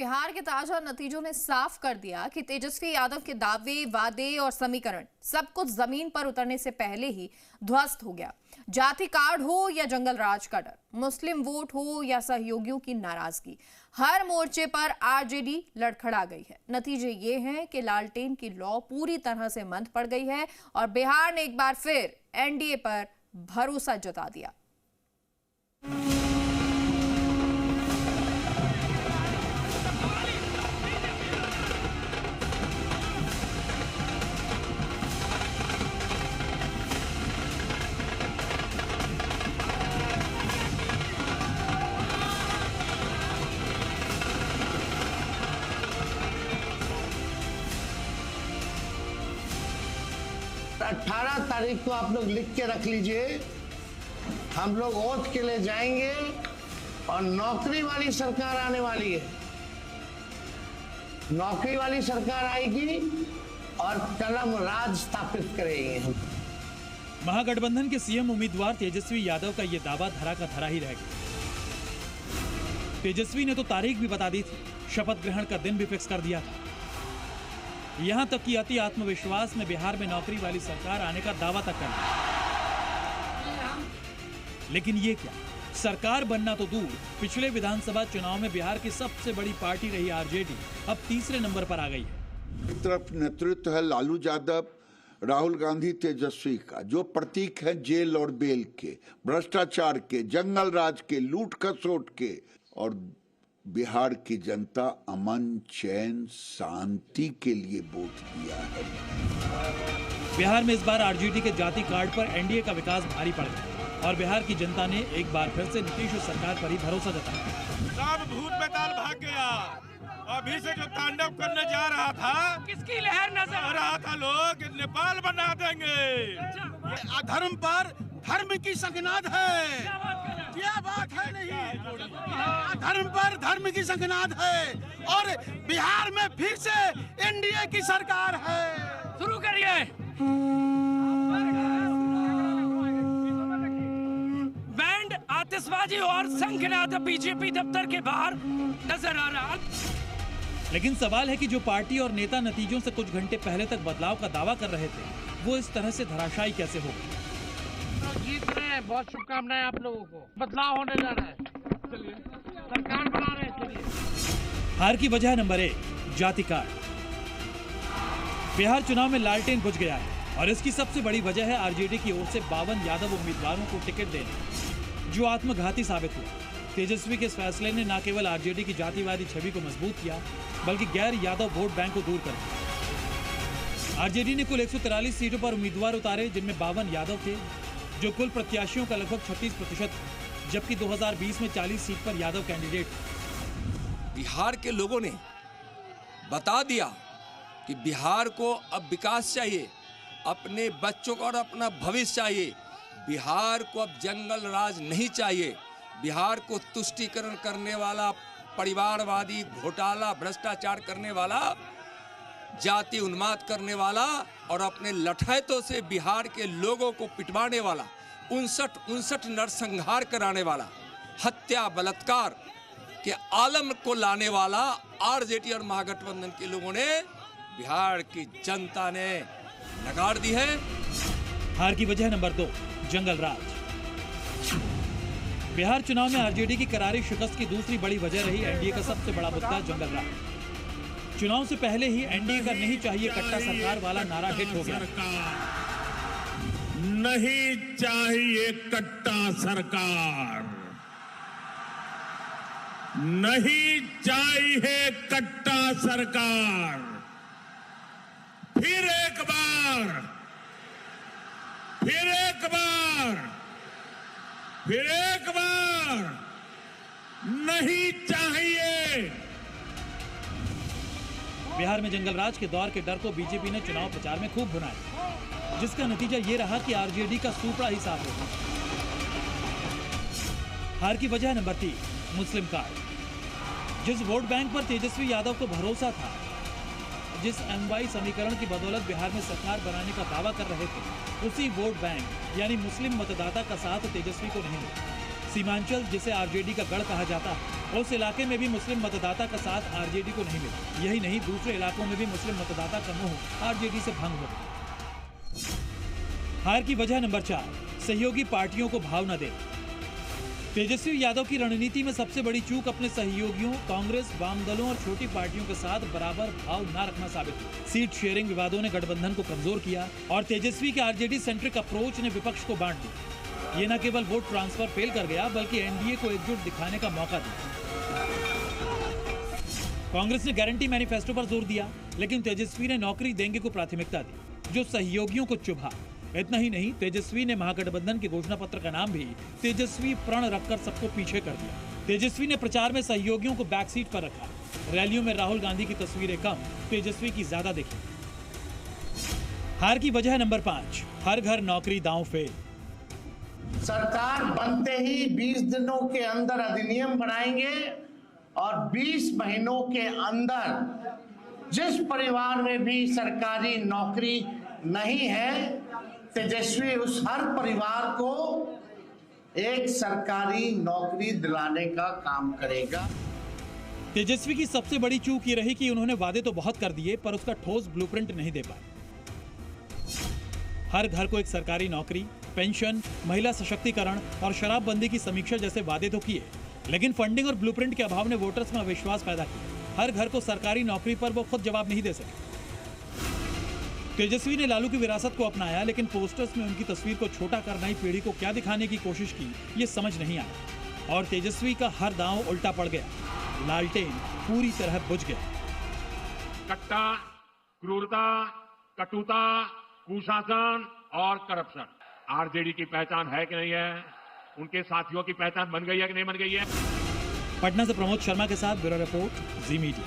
बिहार के ताजा नतीजों ने साफ कर दिया कि तेजस्वी यादव के दावे, वादे और समीकरण सब कुछ जमीन पर उतरने से पहले ही ध्वस्त हो गया। जाति कार्ड हो या जंगल राज का डर, मुस्लिम वोट हो या सहयोगियों की नाराजगी, हर मोर्चे पर आरजेडी लड़खड़ा गई है। नतीजे ये हैं कि लालटेन की लौ पूरी तरह से मंद पड़ गई है और बिहार ने एक बार फिर एनडीए पर भरोसा जता दिया। तो 18 तारीख को आप लोग लिख के रख लीजिए, हम लोग ओथ के लिए जाएंगे और नौकरी वाली सरकार आने वाली है। नौकरी वाली सरकार आएगी और कलम राज स्थापित करेंगे हम। महागठबंधन के सीएम उम्मीदवार तेजस्वी यादव का यह दावा धरा का धरा ही रह गया। तेजस्वी ने तो तारीख भी बता दी थी, शपथ ग्रहण का दिन भी फिक्स कर दिया था। यहां तक कि अति आत्मविश्वास में बिहार में नौकरी वाली सरकार आने का दावा तक कर लिया। लेकिन ये क्या, सरकार बनना तो दूर, पिछले विधानसभा चुनाव में बिहार की सबसे बड़ी पार्टी रही आरजेडी अब तीसरे नंबर पर आ गई है। एक तरफ नेतृत्व है लालू यादव, राहुल गांधी, तेजस्वी का, जो प्रतीक है जेल और बेल के, भ्रष्टाचार के, जंगल राज के, लूट खसोट के, और बिहार की जनता अमन, चैन, शांति के लिए वोट दिया है। बिहार में इस बार आरजेडी के जाति कार्ड पर एनडीए का विकास भारी पड़ गया और बिहार की जनता ने एक बार फिर से नीतीश सरकार पर ही भरोसा जताया। सब भूत बेताल भाग गया। अभी से जो तांडव करने जा रहा था, किसकी लहर नजर आ रहा था, लोग नेपाल बना देंगे। अधर्म पर धर्म की संगनाद है। क्या बात है, नहीं धर्म पर धर्म की संगनाद है और बिहार में फिर से एनडीए की सरकार है। शुरू करिए। बैंड, आतिशबाजी और शंखनाद बीजेपी दफ्तर के बाहर नजर आ रहा। लेकिन सवाल है कि जो पार्टी और नेता नतीजों से कुछ घंटे पहले तक बदलाव का दावा कर रहे थे, वो इस तरह से धराशायी कैसे हो गए? जीत रहे हैं, बहुत शुभकामनाएं आप लोगों को। बदलाव होने जा रहा है, चलिए सरकार बना रहे हैं, चलिए। हार की वजह नंबर 1, जाति कार्ड। बिहार चुनाव में लालटेन बुझ गया है और इसकी सबसे बड़ी वजह है आरजेडी की ओर से 52 यादव उम्मीदवारों को टिकट देने, जो आत्मघाती साबित हुआ। तेजस्वी के इस फैसले ने न केवल आरजेडी की जातिवादी छवि को मजबूत किया, बल्कि गैर यादव वोट बैंक को दूर कर दिया। आरजेडी ने कुल 143 सीटों पर उम्मीदवार उतारे, जिनमें 52 यादव थे, जो कुल प्रत्याशियों का लगभग 36%, जबकि 2020 में 40 सीट पर यादव कैंडिडेट। बिहार के लोगों ने बता दिया कि बिहार को अब विकास चाहिए, अपने बच्चों को और अपना भविष्य चाहिए। बिहार को अब जंगल राज नहीं चाहिए। बिहार को तुष्टीकरण करने वाला, परिवारवादी, घोटाला, भ्रष्टाचार करने वाला, जाति उन्माद करने वाला और अपने लठैतों से बिहार के लोगों को पिटवाने वाला, 59 नरसंहार कराने वाला, हत्या बलात्कार के आलम को लाने वाला आरजेडी और महागठबंधन के लोगों ने, बिहार की जनता ने नकार दी है। हार की वजह नंबर 2, जंगल राज। बिहार चुनाव में आरजेडी की करारी शिकस्त की दूसरी बड़ी वजह रही एनडीए का सबसे बड़ा मुद्दा जंगल राज। चुनाव से पहले ही एनडीए का नहीं चाहिए कट्टा सरकार वाला नारा हिट हो गया। नहीं चाहिए कट्टा सरकार, नहीं चाहिए कट्टा सरकार। फिर एक बार, फिर एक बार, फिर एक बार, नहीं चाहिए। बिहार में जंगल राज के दौर के डर को बीजेपी ने चुनाव प्रचार में खूब भुनाया, जिसका नतीजा ये रहा कि आरजेडी का सूपड़ा ही साफ हो गया। हार की वजह नंबर 3, मुस्लिम कार्ड। जिस वोट बैंक पर तेजस्वी यादव को भरोसा था, जिस एमवाई समीकरण की बदौलत बिहार में सरकार बनाने का दावा कर रहे थे, उसी वोट बैंक यानी मुस्लिम मतदाता का साथ तेजस्वी को नहीं मिला। सीमांचल, जिसे आरजेडी का गढ़ कहा जाता है, उस इलाके में भी मुस्लिम मतदाता का साथ आरजेडी को नहीं मिला। यही नहीं, दूसरे इलाकों में भी मुस्लिम मतदाता का मुंह आरजेडी से भंग हो गया। हार की वजह नंबर 4, सहयोगी पार्टियों को भाव न देना। तेजस्वी यादव की रणनीति में सबसे बड़ी चूक अपने सहयोगियों कांग्रेस, वाम दलों और छोटी पार्टियों के साथ बराबर भाव न रखना साबित हुआ। सीट शेयरिंग विवादों ने गठबंधन को कमजोर किया और तेजस्वी के आरजेडी सेंट्रिक अप्रोच ने विपक्ष को बांट दिया। ये न केवल वोट ट्रांसफर फेल कर गया, बल्कि एनडीए को एकजुट दिखाने का मौका दिया। कांग्रेस ने गारंटी मैनिफेस्टो पर जोर दिया, लेकिन तेजस्वी ने नौकरी देंगे को प्राथमिकता दी, जो सहयोगियों को चुभा। इतना ही नहीं, तेजस्वी ने महागठबंधन के घोषणा पत्र का नाम भी तेजस्वी प्रण रखकर सबको पीछे कर दिया। तेजस्वी ने प्रचार में सहयोगियों को बैक सीट पर रखा। रैलियों में राहुल गांधी की तस्वीरें कम, तेजस्वी की ज्यादा दिखी। हार की वजह नंबर 5, हर घर नौकरी दांव फेल। सरकार बनते ही 20 दिनों के अंदर अधिनियम बनाएंगे और 20 महीनों के अंदर जिस परिवार में भी सरकारी नौकरी नहीं है, तेजस्वी उस हर परिवार को एक सरकारी नौकरी दिलाने का काम करेगा। तेजस्वी की सबसे बड़ी चूक ये रही कि उन्होंने वादे तो बहुत कर दिए, पर उसका ठोस ब्लूप्रिंट नहीं दे पाए। हर घर को एक सरकारी नौकरी, पेंशन, महिला सशक्तिकरण और शराबबंदी की समीक्षा जैसे वादे तो किए, लेकिन फंडिंग और ब्लूप्रिंट के अभाव ने वोटर्स में अविश्वास पैदा किया। हर घर को सरकारी नौकरी पर वो खुद जवाब नहीं दे सके। तेजस्वी ने लालू की विरासत को अपनाया, लेकिन पोस्टर्स में उनकी तस्वीर को छोटा कर नई पीढ़ी को क्या दिखाने की कोशिश की, ये समझ नहीं आया और तेजस्वी का हर दांव उल्टा पड़ गया। लालटेन पूरी तरह बुझ गया। कट्टा, क्रूरता, कटुता, कुशासन और करप्शन आरजेडी की पहचान है कि नहीं है? उनके साथियों की पहचान बन गई है कि नहीं बन गई है? पटना से प्रमोद शर्मा के साथ ब्यूरो रिपोर्ट, जी मीडिया।